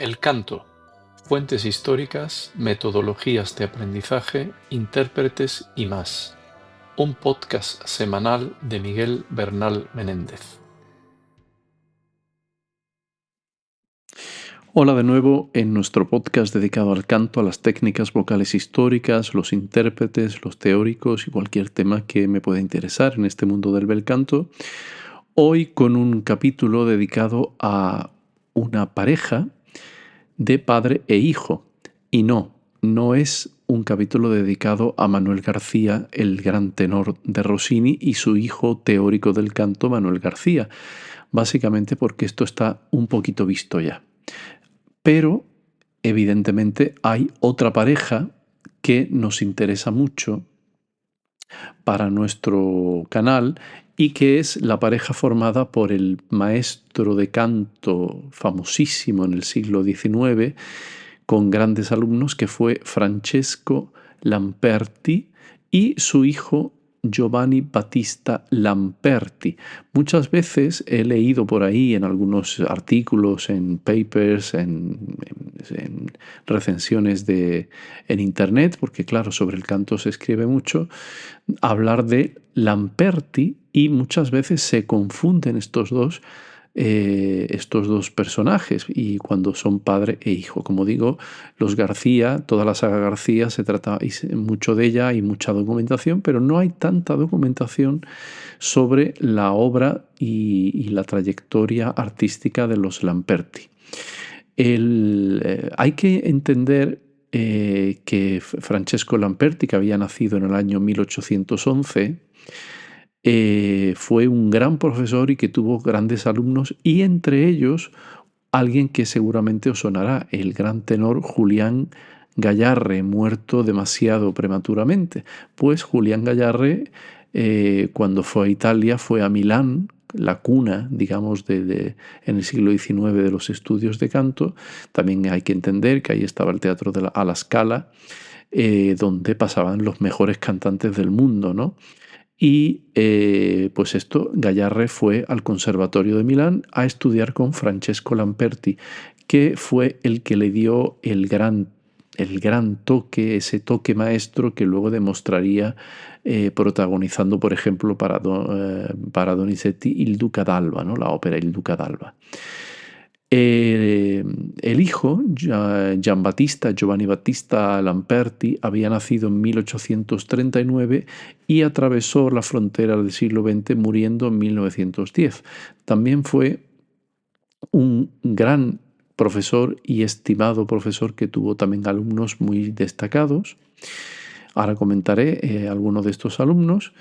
El canto: fuentes históricas, metodologías de aprendizaje, intérpretes y más. Un podcast semanal de Miguel Bernal Menéndez. Hola de nuevo en nuestro podcast dedicado al canto, a las técnicas vocales históricas, los intérpretes, los teóricos y cualquier tema que me pueda interesar en este mundo del bel canto. Hoy con un capítulo dedicado a una pareja de padre e hijo. Y no es un capítulo dedicado a Manuel García, el gran tenor de Rossini, y su hijo teórico del canto, Manuel García. Básicamente porque esto está un poquito visto ya. Pero, evidentemente, hay otra pareja que nos interesa mucho para nuestro canal y que es la pareja formada por el maestro de canto famosísimo en el siglo XIX, con grandes alumnos, que fue Francesco Lamperti, y su hijo Giovanni Battista Lamperti. Muchas veces he leído por ahí en algunos artículos, en papers, en recensiones en internet, porque claro, sobre el canto se escribe mucho, hablar de Lamperti, y muchas veces se confunden estos dos personajes, y cuando son padre e hijo. Como digo, los García, toda la saga García, se trata mucho de ella, hay mucha documentación, pero no hay tanta documentación sobre la obra y la trayectoria artística de los Lamperti. Hay que entender que Francesco Lamperti, que había nacido en el año 1811, fue un gran profesor y que tuvo grandes alumnos, y entre ellos alguien que seguramente os sonará, el gran tenor Julián Gayarre, muerto demasiado prematuramente. Pues Julián Gayarre, cuando fue a Italia, fue a Milán, la cuna, digamos, en el siglo XIX de los estudios de canto. También hay que entender que ahí estaba el teatro de a la Scala, donde pasaban los mejores cantantes del mundo, ¿no? Y pues Gayarre fue al Conservatorio de Milán a estudiar con Francesco Lamperti, que fue el que le dio el gran toque, ese toque maestro que luego demostraría protagonizando, por ejemplo, para Donizetti, Il Duca d'Alba, ¿no? La ópera Il Duca d'Alba. El hijo, Giovanni Battista Lamperti, había nacido en 1839 y atravesó la frontera del siglo XX muriendo en 1910. También fue un gran profesor y estimado profesor que tuvo también alumnos muy destacados. Ahora comentaré algunos de estos alumnos.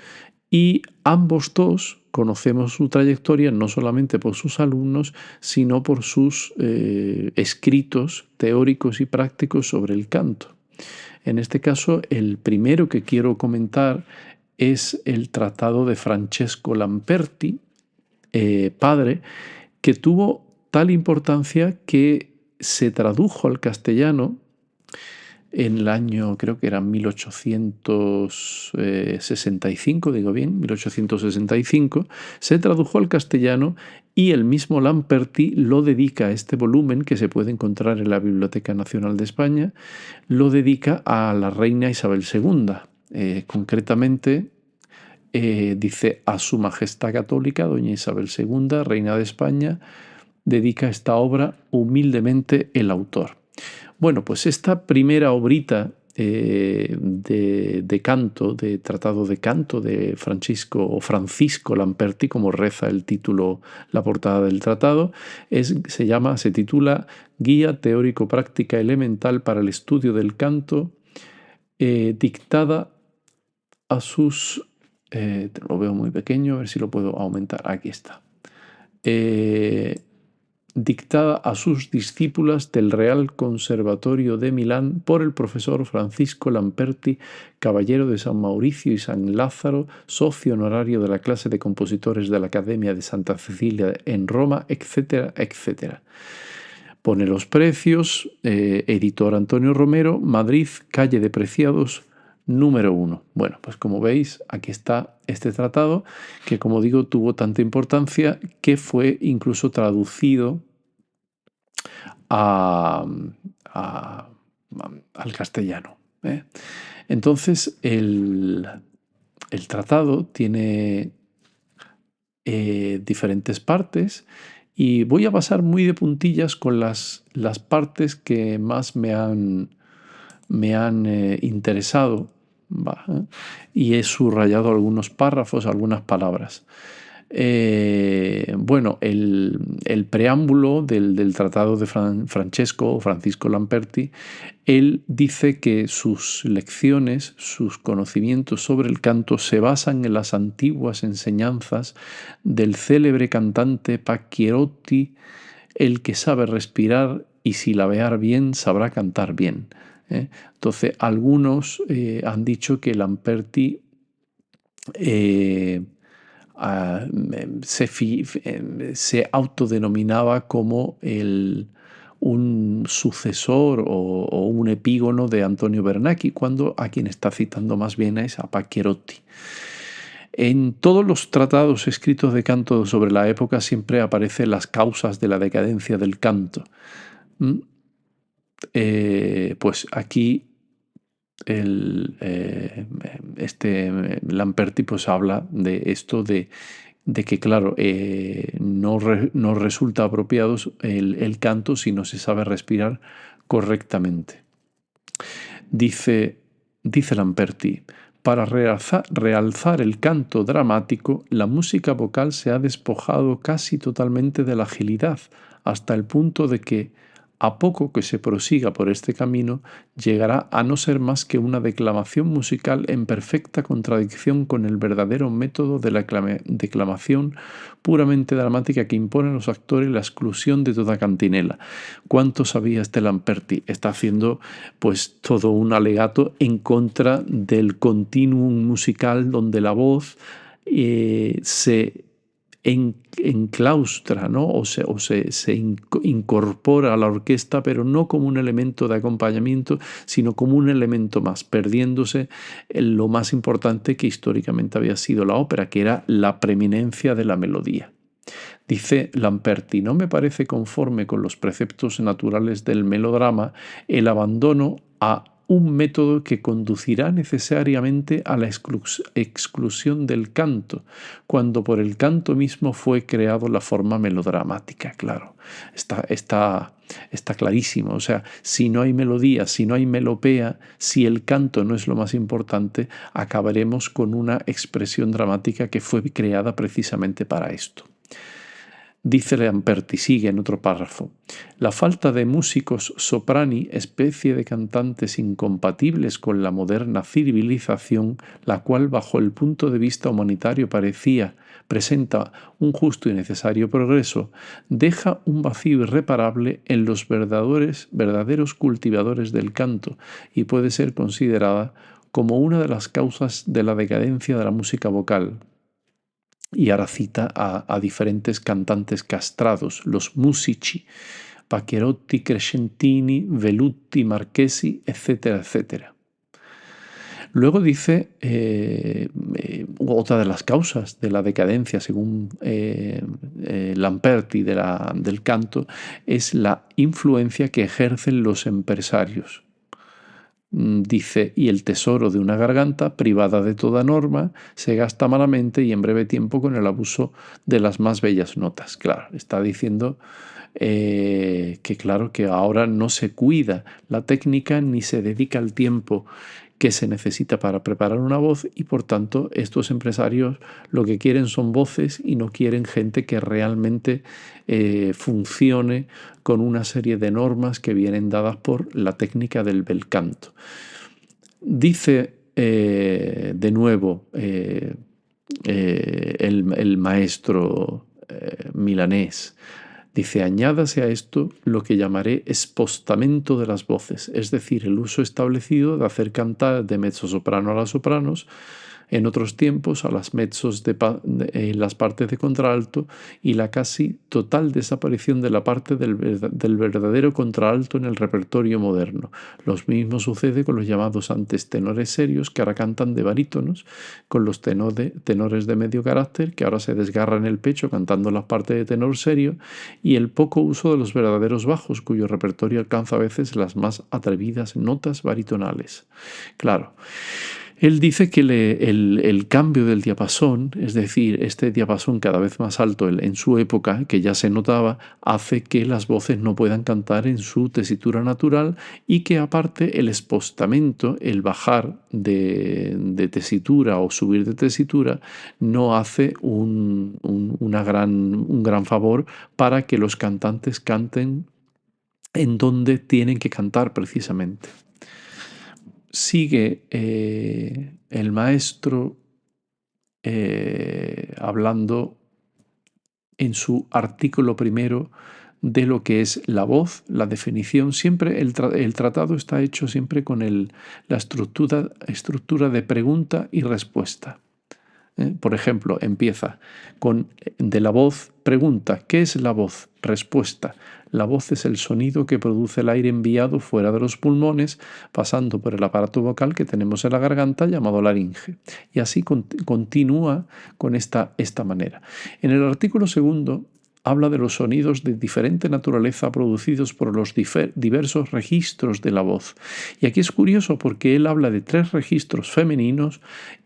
Y ambos dos conocemos su trayectoria no solamente por sus alumnos, sino por sus escritos teóricos y prácticos sobre el canto. En este caso, el primero que quiero comentar es el tratado de Francesco Lamperti, padre, que tuvo tal importancia que se tradujo al castellano en el año, creo que era 1865, digo bien, 1865, se tradujo al castellano, y el mismo Lamperti lo dedica a este volumen, que se puede encontrar en la Biblioteca Nacional de España, lo dedica a la reina Isabel II. Concretamente, dice: a Su Majestad Católica, doña Isabel II, reina de España, dedica esta obra humildemente el autor. Bueno, pues esta primera obrita de canto, de tratado de canto de Francisco Lamperti, como reza el título, la portada del tratado, se titula Guía teórico-práctica elemental para el estudio del canto, dictada a sus... lo veo muy pequeño, a ver si lo puedo aumentar. Aquí está. Dictada a sus discípulas del Real Conservatorio de Milán por el profesor Francisco Lamperti, caballero de San Mauricio y San Lázaro, socio honorario de la clase de compositores de la Academia de Santa Cecilia en Roma, etcétera, etcétera. Pone los precios: editor Antonio Romero, Madrid, calle de Preciados, número 1. Bueno, pues como veis, aquí está este tratado, que, como digo, tuvo tanta importancia que fue incluso traducido a- a- al castellano. Entonces, el tratado tiene diferentes partes y voy a pasar muy de puntillas con las partes que más me han interesado, ¿va? Y he subrayado algunos párrafos, algunas palabras. Bueno, el preámbulo del tratado de Francesco o Francisco Lamperti, él dice que sus lecciones, sus conocimientos sobre el canto se basan en las antiguas enseñanzas del célebre cantante Pacchierotti, el que sabe respirar y silabear bien sabrá cantar bien. Entonces, algunos han dicho que Lamperti eh, se autodenominaba como un sucesor o un epígono de Antonio Bernacchi, cuando a quien está citando más bien es a Pacchierotti. En todos los tratados escritos de canto sobre la época siempre aparecen las causas de la decadencia del canto. Pues aquí Lamperti pues habla de esto de que, claro, no resulta apropiado el canto si no se sabe respirar correctamente. Dice Lamperti, para realzar el canto dramático, la música vocal se ha despojado casi totalmente de la agilidad, hasta el punto de que, a poco que se prosiga por este camino, llegará a no ser más que una declamación musical en perfecta contradicción con el verdadero método de la declamación puramente dramática que impone a los actores la exclusión de toda cantinela. ¿Cuánto sabía este Lamperti? Está haciendo pues todo un alegato en contra del continuum musical donde la voz se enclaustra, ¿no? Se incorpora a la orquesta, pero no como un elemento de acompañamiento, sino como un elemento más, perdiéndose en lo más importante que históricamente había sido la ópera, que era la preeminencia de la melodía. Dice Lamperti, no me parece conforme con los preceptos naturales del melodrama el abandono a un método que conducirá necesariamente a la exclusión del canto, cuando por el canto mismo fue creado la forma melodramática. Claro, está clarísimo. O sea, si no hay melodía, si no hay melopea, si el canto no es lo más importante, acabaremos con una expresión dramática que fue creada precisamente para esto. Dice Lamperti, sigue en otro párrafo, la falta de músicos soprani, especie de cantantes incompatibles con la moderna civilización, la cual bajo el punto de vista humanitario presenta un justo y necesario progreso, deja un vacío irreparable en los verdaderos cultivadores del canto y puede ser considerada como una de las causas de la decadencia de la música vocal. Y ahora cita a diferentes cantantes castrados, los musici, Pacchierotti, Crescentini, Velluti, Marchesi, etcétera, etcétera. Luego dice otra de las causas de la decadencia, según Lamperti, del canto, es la influencia que ejercen los empresarios. Dice, y el tesoro de una garganta, privada de toda norma, se gasta malamente y en breve tiempo con el abuso de las más bellas notas. Claro, está diciendo que claro que ahora no se cuida la técnica ni se dedica el tiempo que se necesita para preparar una voz y por tanto estos empresarios lo que quieren son voces y no quieren gente que realmente funcione con una serie de normas que vienen dadas por la técnica del bel canto. Dice de nuevo el maestro milanés, dice, añádase a esto lo que llamaré espostamento de las voces, es decir, el uso establecido de hacer cantar de mezzosoprano a las sopranos, en otros tiempos a las mezzos en las partes de contralto y la casi total desaparición de la parte del verdadero contralto en el repertorio moderno. Lo mismo sucede con los llamados antes tenores serios, que ahora cantan de barítonos, con los tenores de medio carácter, que ahora se desgarran el pecho cantando las partes de tenor serio, y el poco uso de los verdaderos bajos, cuyo repertorio alcanza a veces las más atrevidas notas baritonales. Claro, él dice que el cambio del diapasón, es decir, este diapasón cada vez más alto en su época, que ya se notaba, hace que las voces no puedan cantar en su tesitura natural y que aparte el espostamento, el bajar de tesitura o subir de tesitura, no hace un gran favor para que los cantantes canten en donde tienen que cantar precisamente. Sigue el maestro hablando en su artículo primero de lo que es la voz, la definición. Siempre el tratado está hecho siempre con la estructura de pregunta y respuesta. Por ejemplo, empieza con de la voz, pregunta, ¿qué es la voz? Respuesta, la voz es el sonido que produce el aire enviado fuera de los pulmones, pasando por el aparato vocal que tenemos en la garganta llamado laringe. Y así continúa con esta manera. En el artículo segundo habla de los sonidos de diferente naturaleza producidos por los diversos registros de la voz. Y aquí es curioso porque él habla de 3 registros femeninos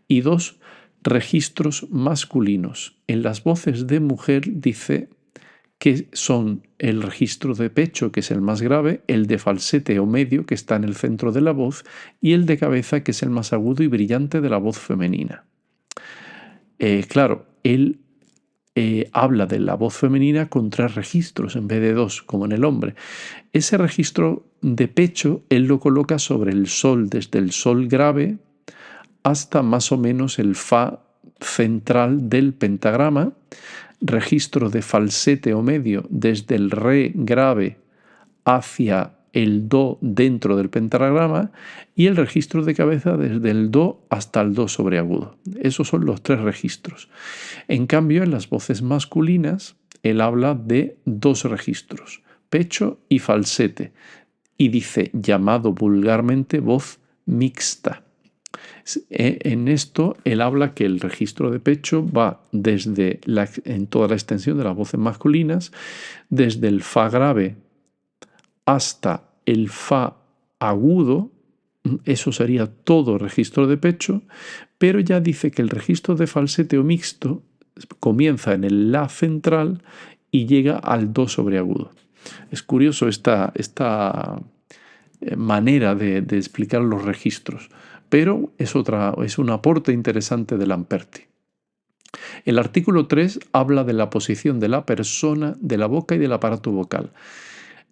y 2 registros masculinos. En las voces de mujer dice que son el registro de pecho, que es el más grave, el de falsete o medio, que está en el centro de la voz, y el de cabeza, que es el más agudo y brillante de la voz femenina. Claro, él habla de la voz femenina con 3 registros en vez de 2, como en el hombre. Ese registro de pecho él lo coloca sobre el sol, desde el sol grave hasta más o menos el fa central del pentagrama, registro de falsete o medio desde el re grave hacia el do dentro del pentagrama y el registro de cabeza desde el do hasta el do sobreagudo. Esos son los 3 registros. En cambio, en las voces masculinas, él habla de 2 registros, pecho y falsete, y dice, llamado vulgarmente voz mixta. En esto, él habla que el registro de pecho va en toda la extensión de las voces masculinas, desde el fa grave hasta el fa agudo, eso sería todo registro de pecho, pero ya dice que el registro de falsete o mixto comienza en el la central y llega al do sobreagudo. Es curioso esta manera de explicar los registros, pero es un aporte interesante de Lamperti. El artículo 3 habla de la posición de la persona, de la boca y del aparato vocal.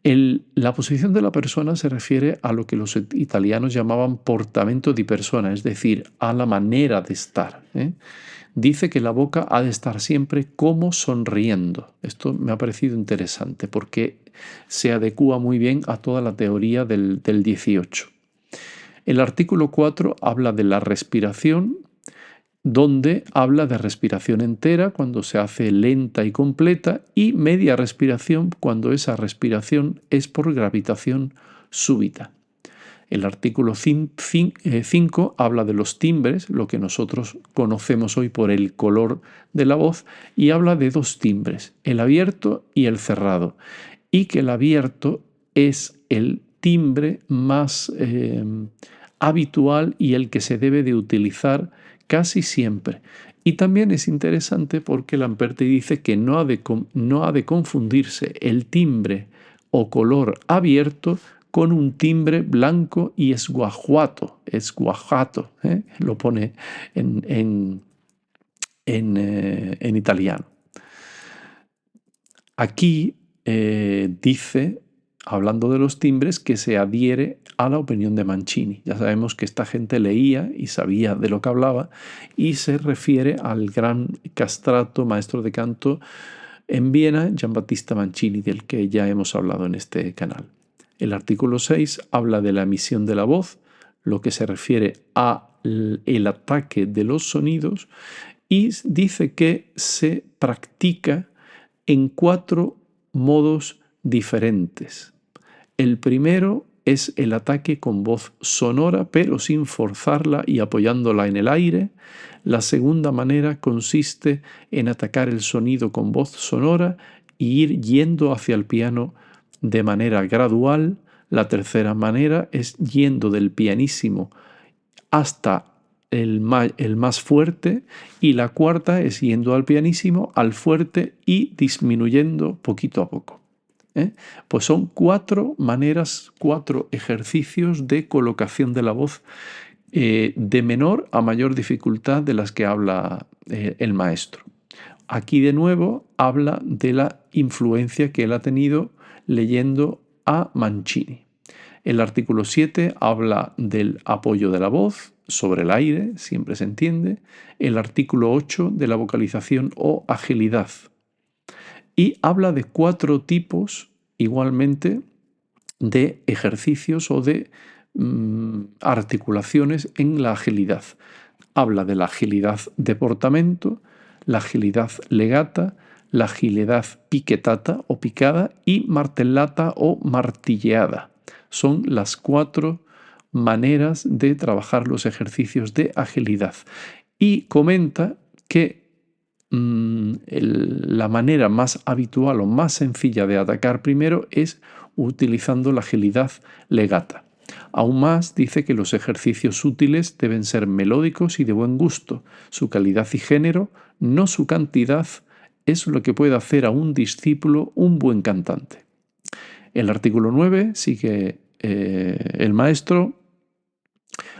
La posición de la persona se refiere a lo que los italianos llamaban portamento di persona, es decir, a la manera de estar. Dice que la boca ha de estar siempre como sonriendo. Esto me ha parecido interesante porque se adecúa muy bien a toda la teoría del 18. El artículo 4 habla de la respiración, donde habla de respiración entera cuando se hace lenta y completa y media respiración cuando esa respiración es por gravitación súbita. El artículo 5 habla de los timbres, lo que nosotros conocemos hoy por el color de la voz, y habla de 2 timbres, el abierto y el cerrado, y que el abierto es el timbre más habitual y el que se debe de utilizar casi siempre. Y también es interesante porque Lamperti dice que no ha de confundirse el timbre o color abierto con un timbre blanco y esguajato, lo pone en italiano. Aquí dice, hablando de los timbres, que se adhiere a la opinión de Mancini. Ya sabemos que esta gente leía y sabía de lo que hablaba y se refiere al gran castrato, maestro de canto en Viena, Giambattista Mancini, del que ya hemos hablado en este canal. El artículo 6 habla de la emisión de la voz, lo que se refiere a el ataque de los sonidos y dice que se practica en 4 modos diferentes. El primero es el ataque con voz sonora, pero sin forzarla y apoyándola en el aire. La segunda manera consiste en atacar el sonido con voz sonora y ir yendo hacia el piano de manera gradual. La tercera manera es yendo del pianísimo hasta el más fuerte, y la cuarta es yendo al pianísimo, al fuerte y disminuyendo poquito a poco. Pues son 4 maneras, 4 ejercicios de colocación de la voz de menor a mayor dificultad de las que habla el maestro. Aquí de nuevo habla de la influencia que él ha tenido leyendo a Mancini. El artículo 7 habla del apoyo de la voz sobre el aire, siempre se entiende. El artículo 8 de la vocalización o agilidad. Y habla de 4 tipos igualmente de ejercicios o de articulaciones en la agilidad. Habla de la agilidad de portamento, la agilidad legata, la agilidad piquetata o picada y martellata o martilleada. Son las 4 maneras de trabajar los ejercicios de agilidad. Y comenta que la manera más habitual o más sencilla de atacar primero es utilizando la agilidad legata. Aún más dice que los ejercicios útiles deben ser melódicos y de buen gusto. Su calidad y género, no su cantidad, es lo que puede hacer a un discípulo un buen cantante. El artículo 9 sigue el maestro,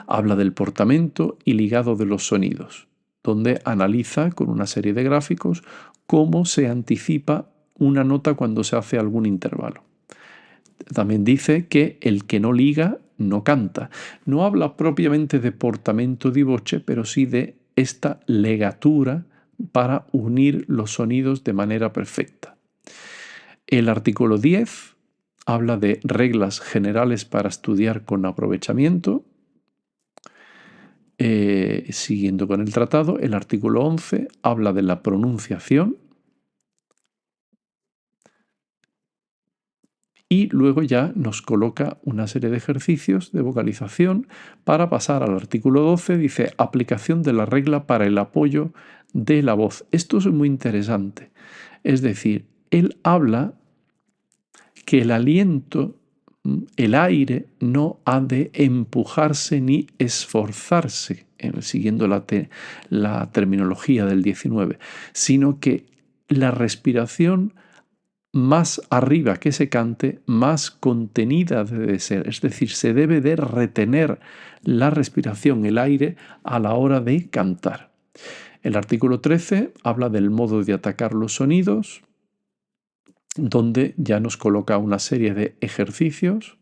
habla del portamento y ligado de los sonidos, donde analiza con una serie de gráficos cómo se anticipa una nota cuando se hace algún intervalo. También dice que el que no liga no canta. No habla propiamente de portamento di voce, pero sí de esta legatura para unir los sonidos de manera perfecta. El artículo 10 habla de reglas generales para estudiar con aprovechamiento. Siguiendo con el tratado, el artículo 11 habla de la pronunciación y luego ya nos coloca una serie de ejercicios de vocalización para pasar al artículo 12, dice aplicación de la regla para el apoyo de la voz. Esto es muy interesante. Es decir, él habla que el aliento, el aire, no ha de empujarse ni esforzarse, siguiendo la terminología del 19, sino que la respiración más arriba que se cante, más contenida debe ser. Es decir, se debe de retener la respiración, el aire, a la hora de cantar. El artículo 13 habla del modo de atacar los sonidos, donde ya nos coloca una serie de ejercicios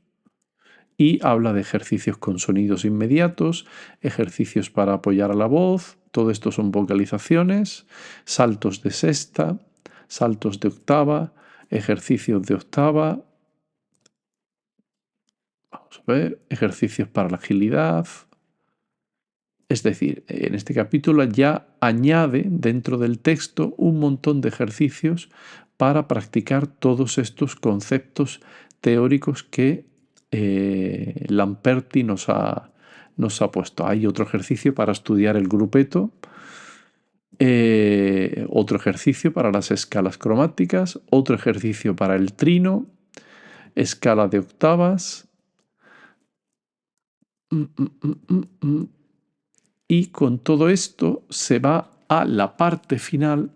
y habla de ejercicios con sonidos inmediatos, ejercicios para apoyar a la voz, todo esto son vocalizaciones, saltos de sexta, saltos de octava, ejercicios de octava, vamos a ver, ejercicios para la agilidad. Es decir, en este capítulo ya añade dentro del texto un montón de ejercicios para practicar todos estos conceptos teóricos que Lamperti nos ha puesto. Hay otro ejercicio para estudiar el grupeto, otro ejercicio para las escalas cromáticas, otro ejercicio para el trino, escala de octavas. Y con todo esto se va a la parte final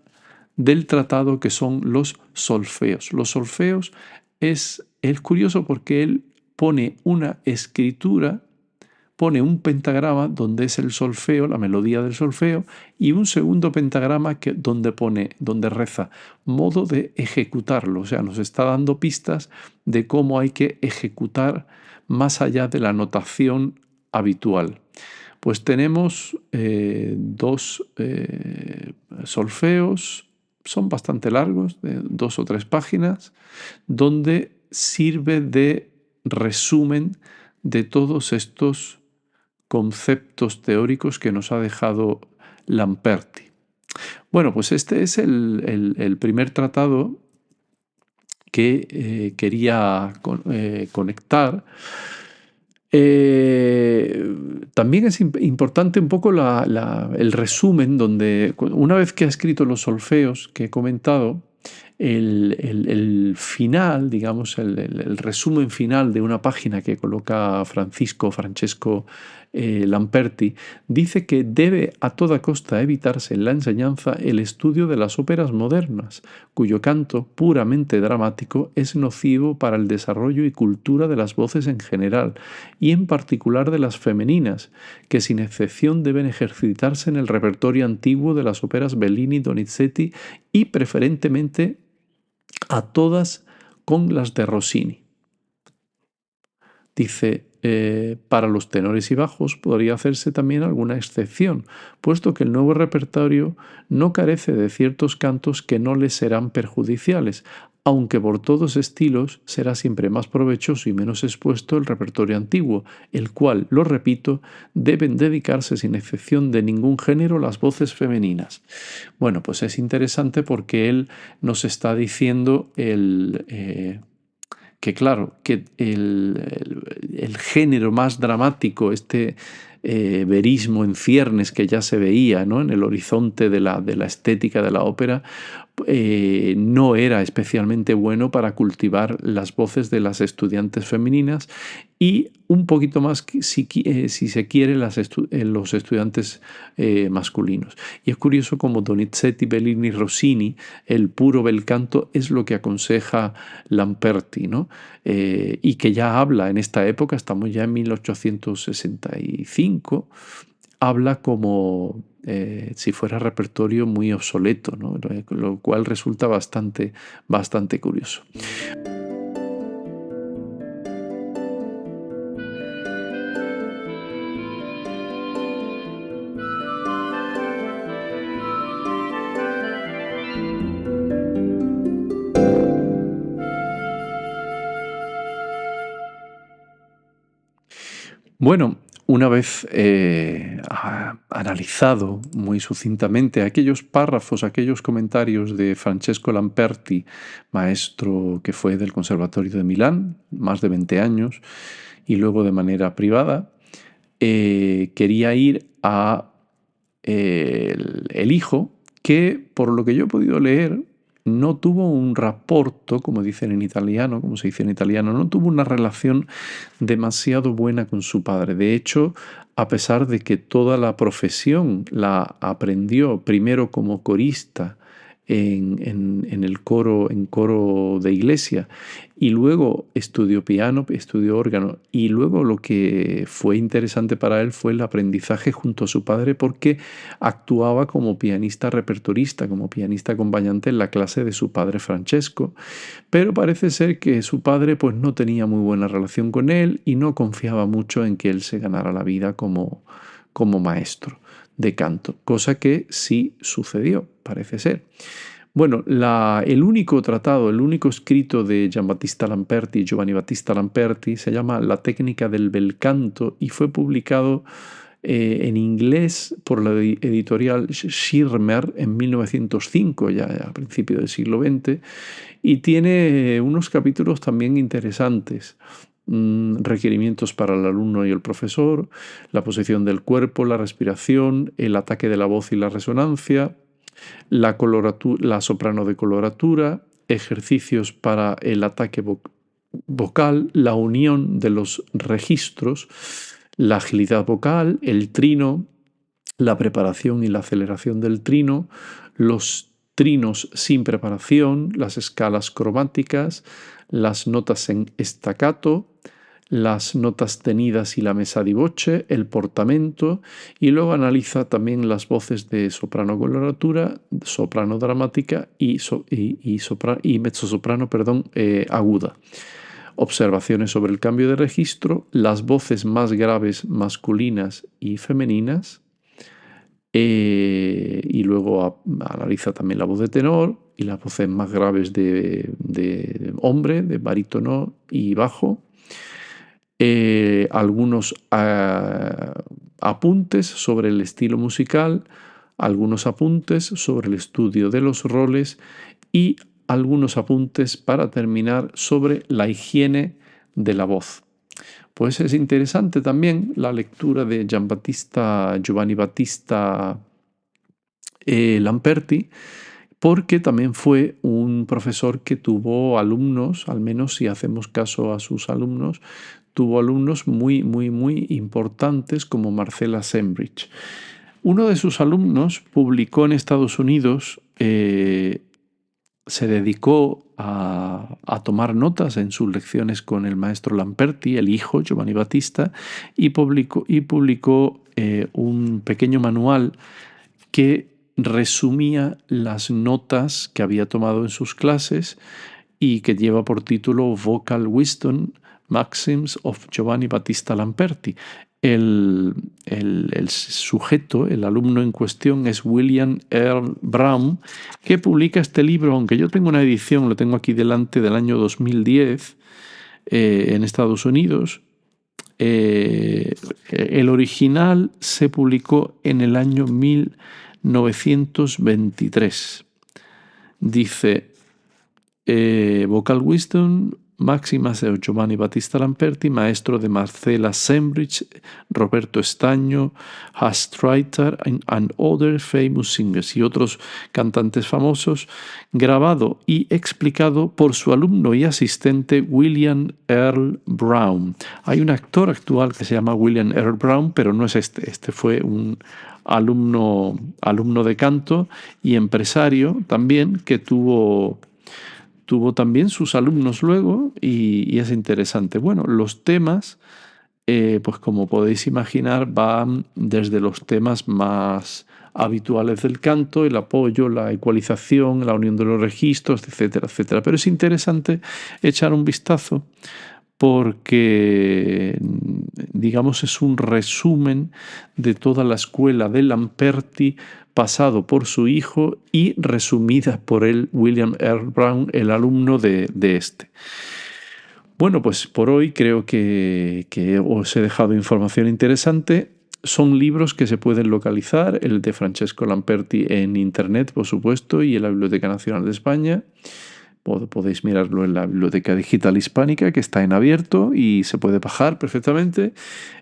del tratado, que son los solfeos. Los solfeos es curioso porque él pone una escritura, pone un pentagrama donde es el solfeo, la melodía del solfeo, y un segundo pentagrama donde reza modo de ejecutarlo. O sea, nos está dando pistas de cómo hay que ejecutar más allá de la notación habitual. Pues tenemos 2 solfeos, son bastante largos, de 2 o 3 páginas, donde sirve de resumen de todos estos conceptos teóricos que nos ha dejado Lamperti. Bueno, pues este es el primer tratado que quería conectar. También es importante un poco el resumen, donde una vez que ha escrito los solfeos que he comentado, el final, digamos, el resumen final de una página que coloca Francesco Lamperti, dice que debe a toda costa evitarse en la enseñanza el estudio de las óperas modernas, cuyo canto puramente dramático es nocivo para el desarrollo y cultura de las voces en general, y en particular de las femeninas, que sin excepción deben ejercitarse en el repertorio antiguo de las óperas Bellini, Donizetti y preferentemente a todas con las de Rossini. Dice, para los tenores y bajos podría hacerse también alguna excepción, puesto que el nuevo repertorio no carece de ciertos cantos que no les serán perjudiciales, aunque por todos estilos será siempre más provechoso y menos expuesto el repertorio antiguo, el cual, lo repito, deben dedicarse sin excepción de ningún género las voces femeninas. Bueno, pues es interesante porque él nos está diciendo que claro, que el género más dramático, verismo en ciernes que ya se veía, ¿no?, en el horizonte de la estética de la ópera, no era especialmente bueno para cultivar las voces de las estudiantes femeninas y un poquito más, si se quiere, los estudiantes masculinos. Y es curioso como Donizetti, Bellini, Rossini, el puro bel canto, es lo que aconseja Lamperti, ¿no? Y que ya habla en esta época, estamos ya en 1865, habla como si fuera repertorio muy obsoleto, ¿no?, lo cual resulta bastante curioso. Bueno, una vez analizado muy sucintamente aquellos párrafos, aquellos comentarios de Francesco Lamperti, maestro que fue del Conservatorio de Milán, más de 20 años, y luego de manera privada, quería ir a el hijo, que por lo que yo he podido leer, no tuvo un rapporto, como dicen en italiano, como se dice en italiano, no tuvo una relación demasiado buena con su padre. De hecho, a pesar de que toda la profesión la aprendió primero como corista en el coro, en coro de iglesia, y luego estudió piano, estudió órgano, y luego lo que fue interesante para él fue el aprendizaje junto a su padre, porque actuaba como pianista repertorista, como pianista acompañante en la clase de su padre Francesco, pero parece ser que su padre pues no tenía muy buena relación con él y no confiaba mucho en que él se ganara la vida como maestro de canto, cosa que sí sucedió, parece ser. Bueno, el único tratado, el único escrito de Giovanni Battista Lamperti, se llama La técnica del bel canto y fue publicado en inglés por la editorial Schirmer en 1905, ya a principios del siglo XX, y tiene unos capítulos también interesantes. Requerimientos para el alumno y el profesor, la posición del cuerpo, la respiración, el ataque de la voz y la resonancia, la soprano de coloratura, ejercicios para el ataque vocal, la unión de los registros, la agilidad vocal, el trino, la preparación y la aceleración del trino, los trinos sin preparación, las escalas cromáticas, las notas en staccato, las notas tenidas y la mesa di voce, el portamento, y luego analiza también las voces de soprano coloratura, soprano dramática y mezzosoprano, aguda. Observaciones sobre el cambio de registro, las voces más graves masculinas y femeninas, y luego analiza también la voz de tenor y las voces más graves de hombre, de barítono y bajo. algunos apuntes sobre el estilo musical, algunos apuntes sobre el estudio de los roles y algunos apuntes para terminar sobre la higiene de la voz. Pues es interesante también la lectura de Giovanni Battista Lamperti, porque también fue un profesor que tuvo alumnos, al menos si hacemos caso a sus alumnos, tuvo alumnos muy, muy, muy importantes como Marcella Sembridge. Uno de sus alumnos publicó en Estados Unidos, se dedicó a tomar notas en sus lecciones con el maestro Lamperti, el hijo, Giovanni Battista, y publicó un pequeño manual que resumía las notas que había tomado en sus clases y que lleva por título Vocal Wisdom Maxims of Giovanni Battista Lamperti. El sujeto, el alumno en cuestión, es William Earl Brown, que publica este libro, aunque yo tengo una edición, lo tengo aquí delante, del año 2010 en Estados Unidos. El original se publicó en el año 1923. Dice Vocal Wisdom Máximas de Giovanni Battista Lamperti, maestro de Marcella Sembridge, Roberto Estaño, Hastreiter and other famous singers, y otros cantantes famosos, grabado y explicado por su alumno y asistente William Earl Brown. Hay un actor actual que se llama William Earl Brown, pero no es este. Este fue un alumno de canto y empresario también, que tuvo también sus alumnos luego, y es interesante. Bueno, los temas, pues como podéis imaginar, van desde los temas más habituales del canto, el apoyo, la ecualización, la unión de los registros, etcétera, etcétera. Pero es interesante echar un vistazo porque, digamos, es un resumen de toda la escuela de Lamperti, pasado por su hijo y resumida por él, William Earl Brown, el alumno de este. Bueno, pues por hoy creo que os he dejado información interesante. Son libros que se pueden localizar, el de Francesco Lamperti en internet, por supuesto, y en la Biblioteca Nacional de España. Podéis mirarlo en la Biblioteca Digital Hispánica, que está en abierto y se puede bajar perfectamente.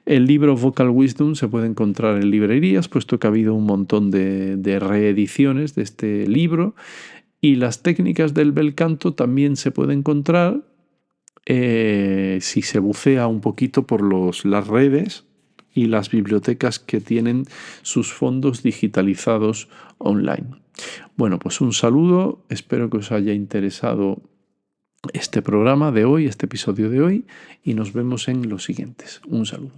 El libro Vocal Wisdom se puede encontrar en librerías, puesto que ha habido un montón de reediciones de este libro. Y las técnicas del bel canto también se puede encontrar si se bucea un poquito por las redes y las bibliotecas que tienen sus fondos digitalizados online. Bueno, pues un saludo, espero que os haya interesado este programa de hoy, este episodio de hoy, y nos vemos en los siguientes. Un saludo.